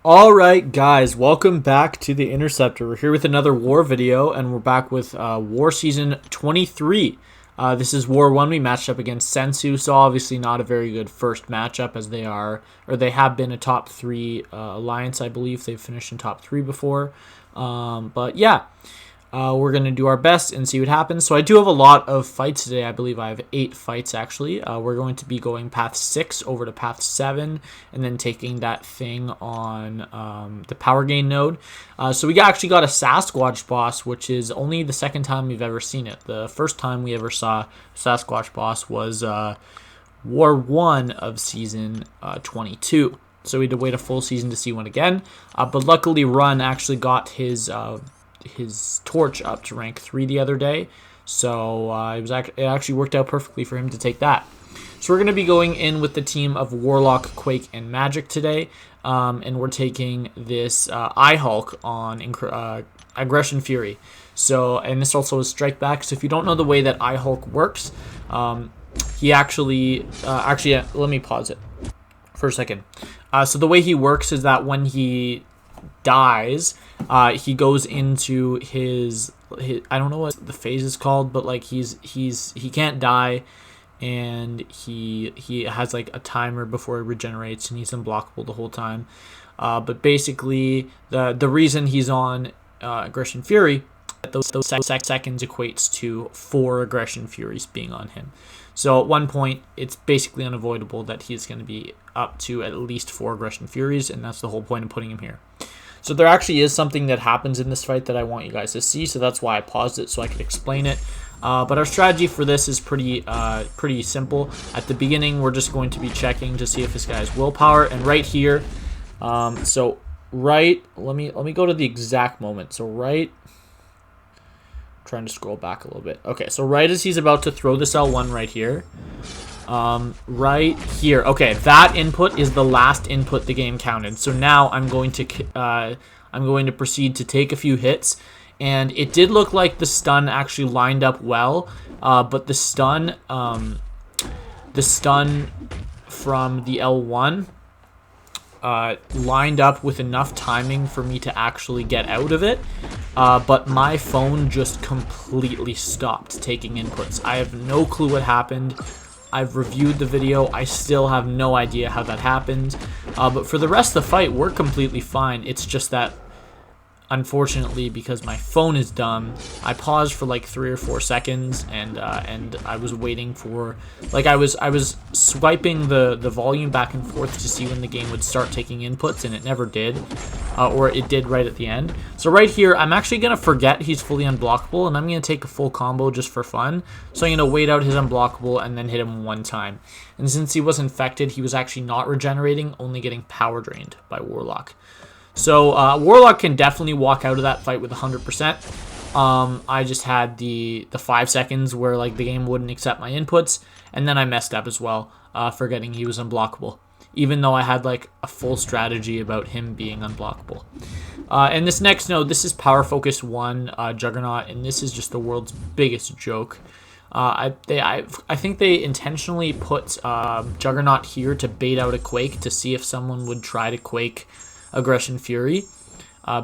All right, guys, welcome back to the Interceptor. We're here with another War video, and we're back with War Season 23. This is War 1. We matched up against S3NSU, so obviously not a very good first matchup as they are, or they have been a top 3 alliance, I believe. They've finished in top 3 before. But yeah, we're going to do our best and see what happens. So I do have a lot of fights today. I believe I have 8 fights, actually. We're going to be going path 6 over to path 7 and then taking that thing on the power gain node. So we actually got a Sasquatch boss, which is only the second time we've ever seen it. The first time we ever saw Sasquatch boss was War 1 of Season 22. So we had to wait a full season to see one again. But luckily, Run actually got his torch up to rank 3 the other day, so it actually worked out perfectly for him to take that. So we're going to be going in with the team of Warlock, Quake, and Magic today, and we're taking this iHulk on Aggression Fury. So, and this also is Strike Back. So if you don't know the way that iHulk works, he actually let me pause it for a second. So the way he works is that when he dies, he goes into his I don't know what the phase is called, but like he can't die, and he has like a timer before he regenerates, and he's unblockable the whole time. But basically, the reason he's on Aggression Fury, those seconds equates to 4 Aggression Furies being on him. So at one point, it's basically unavoidable that he's going to be up to at least 4 Aggression Furies, and that's the whole point of putting him here. So there actually is something that happens in this fight that I want you guys to see, so that's why I paused it so I could explain it. But our strategy for this is pretty simple. At the beginning, we're just going to be checking to see if this guy has willpower, and right here, let me go to the exact moment. So right, I'm trying to scroll back a little bit. Okay, so right as he's about to throw this L1 right here. Right here. Okay, that input is the last input the game counted. So now I'm going to proceed to take a few hits, and it did look like the stun actually lined up well, but the stun from the L1 lined up with enough timing for me to actually get out of it, but my phone just completely stopped taking inputs. I have no clue what happened. I've reviewed the video. I still have no idea how that happened. But for the rest of the fight, we're completely fine. It's just that, unfortunately, because my phone is dumb, I paused for like 3 or 4 seconds, and I was waiting for, like, I was swiping the volume back and forth to see when the game would start taking inputs, and it never did, or it did right at the end. So right here, I'm actually gonna forget he's fully unblockable, and I'm gonna take a full combo just for fun. So I'm gonna wait out his unblockable and then hit him one time. And since he was infected, he was actually not regenerating, only getting power drained by Warlock. So Warlock can definitely walk out of that fight with 100%. I just had the 5 seconds where like the game wouldn't accept my inputs, and then I messed up as well, forgetting he was unblockable, even though I had like a full strategy about him being unblockable. And this next node, this is Power Focus 1 Juggernaut, and this is just the world's biggest joke. I think they intentionally put Juggernaut here to bait out a Quake to see if someone would try to Quake Aggression Fury,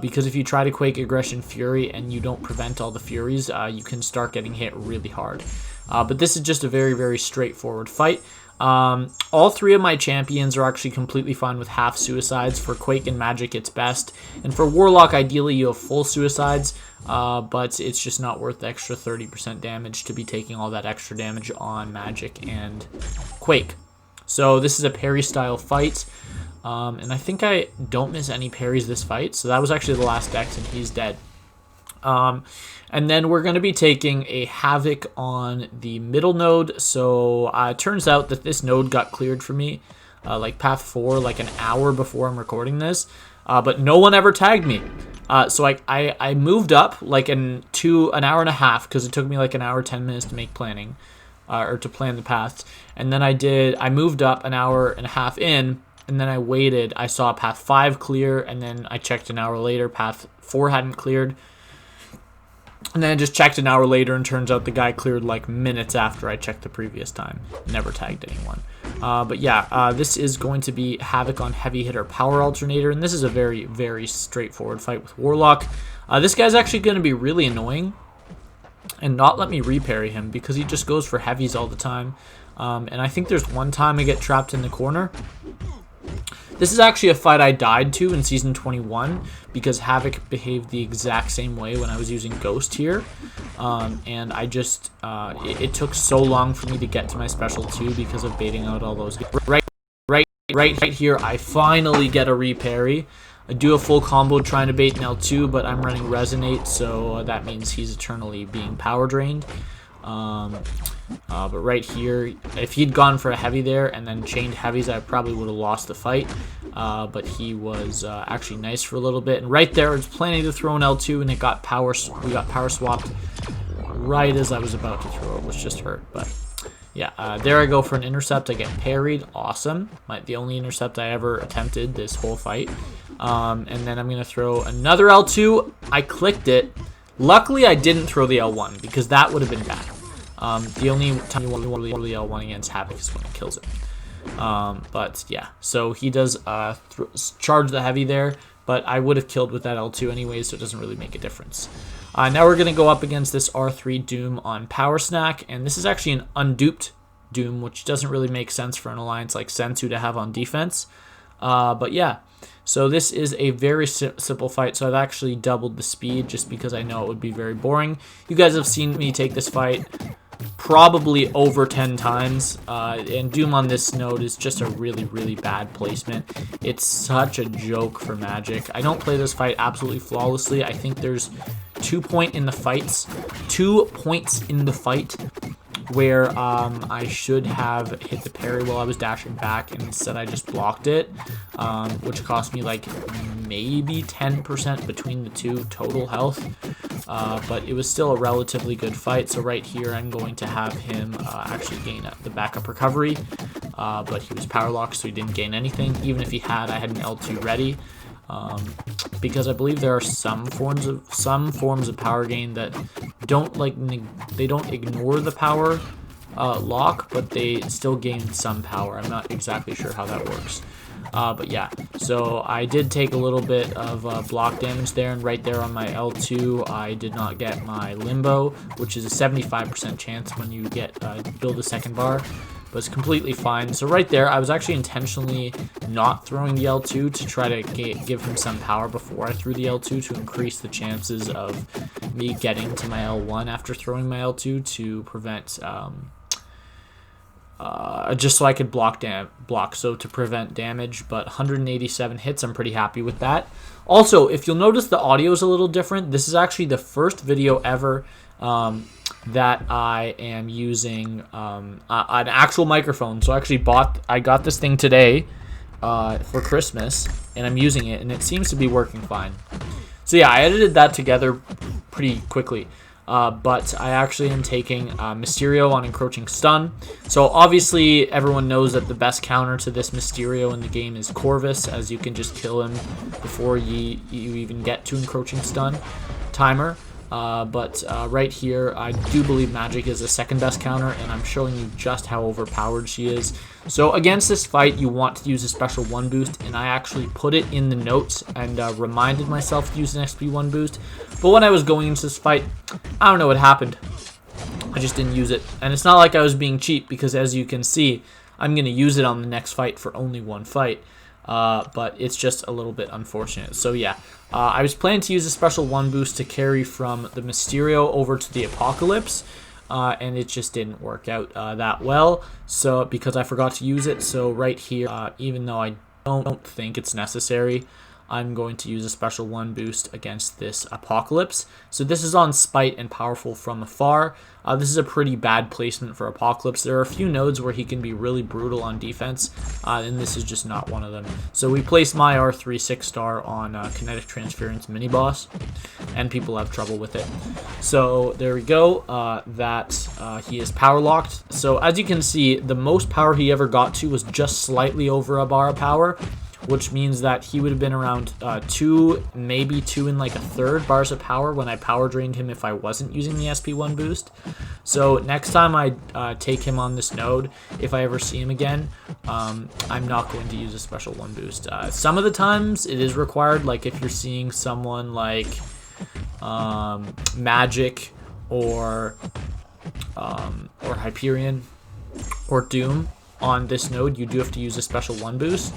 because if you try to Quake Aggression Fury and you don't prevent all the Furies, you can start getting hit really hard. But this is just a very, very straightforward fight. All 3 of my champions are actually completely fine with half suicides. For Quake and Magic, it's best, and for Warlock, ideally you have full suicides, but it's just not worth the extra 30% damage to be taking all that extra damage on Magic and Quake. So this is a parry style fight. And I think I don't miss any parries this fight. So that was actually the last Dex, and he's dead. And then we're going to be taking a Havoc on the middle node. So it turns out that this node got cleared for me, like path 4, like an hour before I'm recording this. But no one ever tagged me. So I moved up like an hour and a half, because it took me like an hour, 10 minutes to make planning, or to plan the paths. And then I moved up an hour and a half in. And then I waited. I saw path 5 clear, and then I checked an hour later. Path 4 hadn't cleared. And then I just checked an hour later, and turns out the guy cleared like minutes after I checked the previous time. Never tagged anyone. But yeah, this is going to be Havoc on Heavy Hitter Power Alternator, and this is a very, very straightforward fight with Warlock. This guy's actually going to be really annoying and not let me reparry him because he just goes for heavies all the time. And I think there's one time I get trapped in the corner. This is actually a fight I died to in Season 21 because Havoc behaved the exact same way when I was using Ghost here. And I just, it took so long for me to get to my special 2 because of baiting out all those. Right here, I finally get a reparry. I do a full combo trying to bait an L2, but I'm running Resonate, so that means he's eternally being power drained. But right here, if he'd gone for a heavy there and then chained heavies, I probably would have lost the fight. But he was actually nice for a little bit. And right there, I was planning to throw an L2, and we got power swapped right as I was about to throw it, which just hurt. But yeah, there I go for an intercept. I get parried. Awesome. The only intercept I ever attempted this whole fight. And then I'm going to throw another L2. I clicked it. Luckily, I didn't throw the L1 because that would have been bad. The only time you want to throw the L1 against Havoc is when it kills it. But yeah, so he does charge the heavy there, but I would have killed with that L2 anyway, so it doesn't really make a difference. Now we're going to go up against this R3 Doom on Power Snack, and this is actually an unduped Doom, which doesn't really make sense for an alliance like S3NSU to have on defense. But yeah, so this is a very simple fight, so I've actually doubled the speed just because I know it would be very boring. You guys have seen me take this fight probably over 10 times, and Doom on this node is just a really, really bad placement. It's such a joke for Magic. I don't play this fight absolutely flawlessly. I think there's 2 points in the fight where I should have hit the parry while I was dashing back, and instead I just blocked it, which cost me like maybe 10% between the two total health, but it was still a relatively good fight. So right here I'm going to have him actually gain the backup recovery, but he was power locked, so he didn't gain anything. Even if he had, I had an L2 ready. Because I believe there are some forms of power gain that don't don't ignore the power lock, but they still gain some power. I'm not exactly sure how that works. But yeah, so I did take a little bit of block damage there, and right there on my L2, I did not get my Limbo, which is a 75% chance when you build a second bar. But it's completely fine. So right there, I was actually intentionally not throwing the L2 to try to give him some power before I threw the L2 to increase the chances of me getting to my L1 after throwing my L2 to prevent, just so I could block, so to prevent damage. But 187 hits, I'm pretty happy with that. Also, if you'll notice the audio is a little different, this is actually the first video ever that I am using an actual microphone. So I got this thing today for Christmas, and I'm using it, and it seems to be working fine. So yeah, I edited that together pretty quickly. But I actually am taking Mysterio on Encroaching Stun. So obviously everyone knows that the best counter to this Mysterio in the game is Corvus, as you can just kill him before you even get to Encroaching Stun timer. But right here, I do believe Magic is the second best counter, and I'm showing you just how overpowered she is. So against this fight, you want to use a special 1 boost, and I actually put it in the notes and reminded myself to use an XP 1 boost. But when I was going into this fight, I don't know what happened. I just didn't use it. And it's not like I was being cheap, because as you can see, I'm going to use it on the next fight for only one fight. But it's just a little bit unfortunate. So yeah, I was planning to use a special 1 boost to carry from the Mysterio over to the Apocalypse, and it just didn't work out that well, so because I forgot to use it. So right here, even though I don't think it's necessary, I'm going to use a special 1 boost against this Apocalypse. So this is on Spite and Powerful from Afar. This is a pretty bad placement for Apocalypse. There are a few nodes where he can be really brutal on defense, and this is just not one of them. So we placed my R3 6-star on Kinetic Transference Mini-Boss, and people have trouble with it. So there we go, he is power locked. So as you can see, the most power he ever got to was just slightly over a bar of power, which means that he would have been around 2, maybe 2 and like a third bars of power when I power drained him if I wasn't using the SP1 boost. So next time I take him on this node, if I ever see him again, I'm not going to use a special 1 boost. Some of the times it is required, like if you're seeing someone like Magic or Hyperion or Doom on this node, you do have to use a special 1 boost,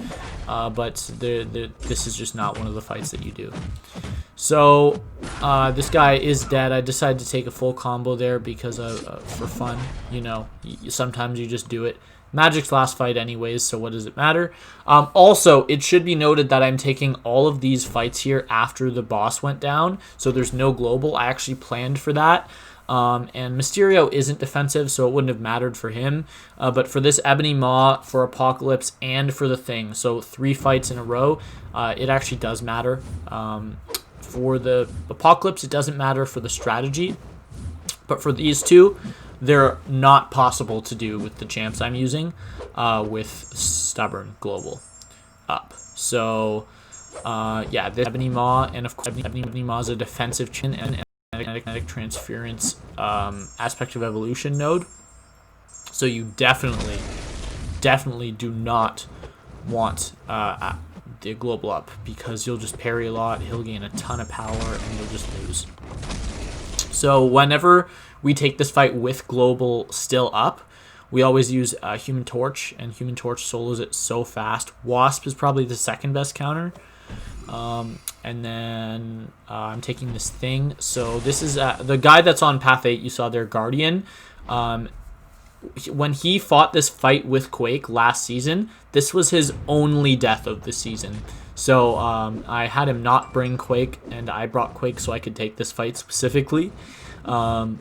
but this is just not one of the fights that you do. So this guy is dead. I decided to take a full combo there because for fun, you know, sometimes you just do it. Magic's last fight anyways, so what does it matter? Also, it should be noted that I'm taking all of these fights here after the boss went down, so there's no global. I actually planned for that. And Mysterio isn't defensive, so it wouldn't have mattered for him. But for this Ebony Maw, for Apocalypse, and for the Thing, so 3 fights in a row, it actually does matter. For the Apocalypse, it doesn't matter for the strategy. But for these two, they're not possible to do with the champs I'm using with Stubborn Global up. So, yeah, this Ebony Maw, and of course, Ebony Maw is a defensive chin and magnetic transference aspect of evolution node, so you definitely do not want the global up, because you'll just parry a lot, he'll gain a ton of power, and you'll just lose. So whenever we take this fight with global still up, we always use Human Torch, and Human Torch solos it so fast. Wasp is probably the second best counter. And then I'm taking this Thing. So this is the guy that's on path 8. You saw there, Guardian. When he fought this fight with Quake last season, this was his only death of the season. So I had him not bring Quake, and I brought Quake so I could take this fight specifically. And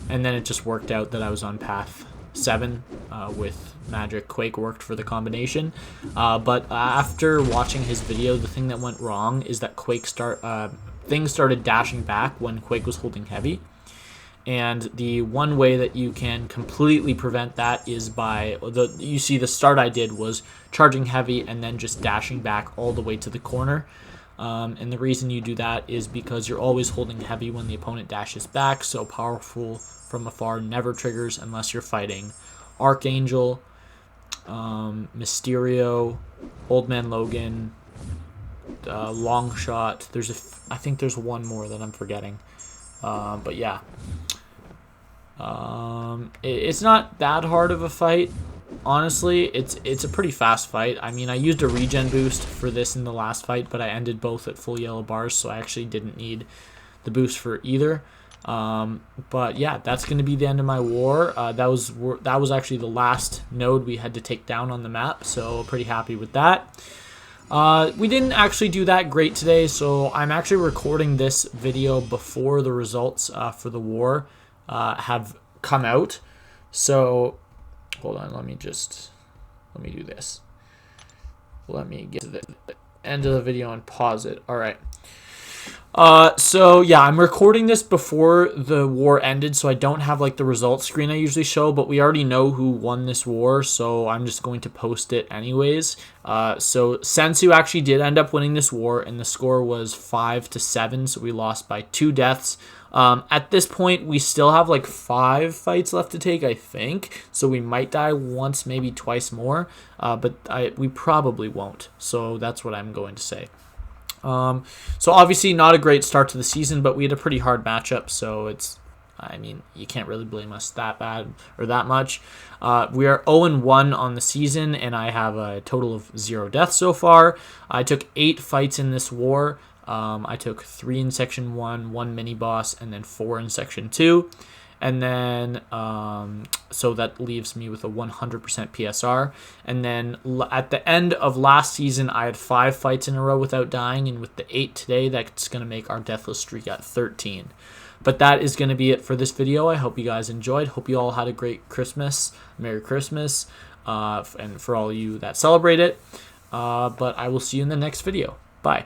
then it just worked out that I was on path 7 with Magic. Quake worked for the combination, but after watching his video, the thing that went wrong is that things started dashing back when Quake was holding heavy, and the one way that you can completely prevent that is by you see the start I did was charging heavy and then just dashing back all the way to the corner. And the reason you do that is because you're always holding heavy when the opponent dashes back, so Powerful from afar never triggers unless you're fighting Archangel, Mysterio, Old Man Logan, Long Shot. I think there's one more that I'm forgetting, but yeah, it's not that hard of a fight. Honestly, it's a pretty fast fight. I mean, I used a regen boost for this in the last fight, but I ended both at full yellow bars, so I actually didn't need the boost for either. But yeah, that's going to be the end of my war. That was actually the last node we had to take down on the map, so pretty happy with that. We didn't actually do that great today, so I'm actually recording this video before the results for the war have come out. So hold on, let me do this. Let me get to the end of the video and pause it. All right. So yeah, I'm recording this before the war ended, so I don't have like the results screen I usually show, but we already know who won this war, so I'm just going to post it anyways. So Sensu actually did end up winning this war, and the score was 5-7, so we lost by 2 deaths. At this point, we still have like 5 fights left to take, I think, so we might die once, maybe twice more, but we probably won't, so that's what I'm going to say. So obviously not a great start to the season, but we had a pretty hard matchup, so I mean, you can't really blame us that bad or that much. We are 0-1 on the season, and I have a total of 0 deaths so far. I took 8 fights in this war. I took 3 in Section 1, 1 mini-boss, and then 4 in Section 2. And then, so that leaves me with a 100% PSR. And then at the end of last season, I had 5 fights in a row without dying. And with the 8 today, that's going to make our deathless streak at 13. But that is going to be it for this video. I hope you guys enjoyed. Hope you all had a great Christmas. Merry Christmas. And for all of you that celebrate it. But I will see you in the next video. Bye.